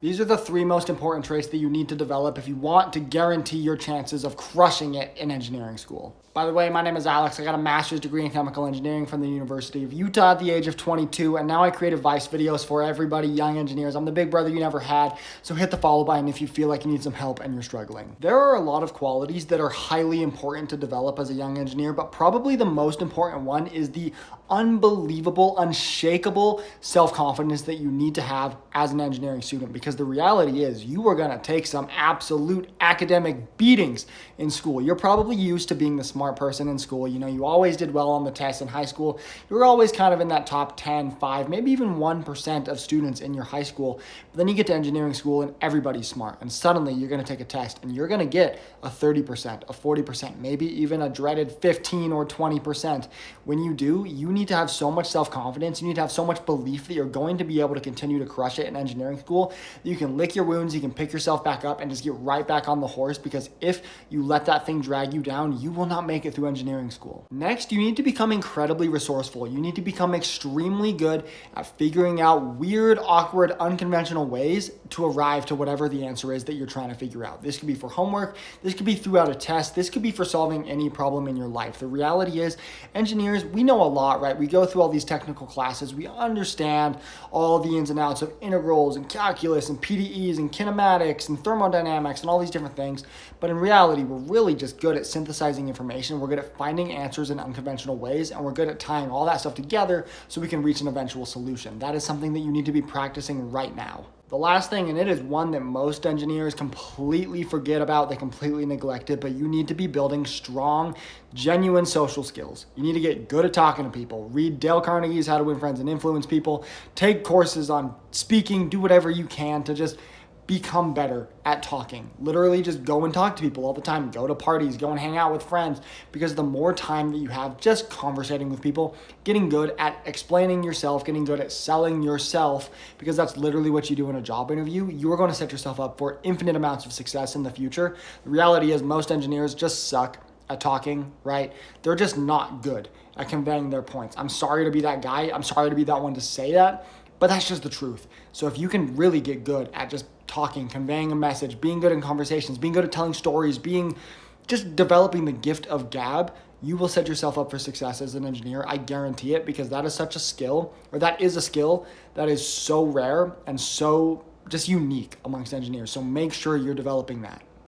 These are the three most important traits that you need to develop if you want to guarantee your chances of crushing it in engineering school. By the way, my name is Alex. I got a master's degree in chemical engineering from the University of Utah at the age of 22, and now I create advice videos for everybody, young engineers. I'm the big brother you never had, so hit the follow button if you feel like you need some help and you're struggling. There are a lot of qualities that are highly important to develop as a young engineer, but probably the most important one is the unbelievable, unshakable self-confidence that you need to have as an engineering student, because the reality is you are going to take some absolute academic beatings in school. You're probably used to being the smart person in school. You know, you always did well on the tests in high school. You were always kind of in that top 10, 5, maybe even 1% of students in your high school. But then you get to engineering school and everybody's smart. And suddenly you're going to take a test and you're going to get a 30%, a 40%, maybe even a dreaded 15 or 20%. When you do, you need to have so much self-confidence. You need to have so much belief that you're going to be able to continue to crush it in engineering school, that you can lick your wounds, you can pick yourself back up and just get right back on the horse, because if you let that thing drag you down, you will not make it through engineering school. Next, you need to become incredibly resourceful. You need to become extremely good at figuring out weird, awkward, unconventional ways to arrive to whatever the answer is that you're trying to figure out. This could be for homework, this could be throughout a test, this could be for solving any problem in your life. The reality is, engineers, we know a lot, right? We go through all these technical classes, we understand all the ins and outs of integrals and calculus and PDEs and kinematics and thermodynamics and all these different things. But in reality, we're really just good at synthesizing information. We're good at finding answers in unconventional ways, and we're good at tying all that stuff together so we can reach an eventual solution. That is something that you need to be practicing right now. The last thing, and it is one that most engineers completely forget about, they completely neglect it, but you need to be building strong, genuine social skills. You need to get good at talking to people. Read Dale Carnegie's How to Win Friends and Influence People. Take courses on speaking. Do whatever you can to just become better at talking. Literally just go and talk to people all the time. Go to parties, go and hang out with friends, because the more time that you have just conversating with people, getting good at explaining yourself, getting good at selling yourself, because that's literally what you do in a job interview, you are going to set yourself up for infinite amounts of success in the future. The reality is most engineers just suck at talking, right? They're just not good at conveying their points. I'm sorry to be that guy. I'm sorry to be that one to say that, but that's just the truth. So if you can really get good at just talking, conveying a message, being good in conversations, being good at telling stories, being just developing the gift of gab, you will set yourself up for success as an engineer. I guarantee it, because that is such a skill, or that is a skill that is so rare and so just unique amongst engineers. So make sure you're developing that.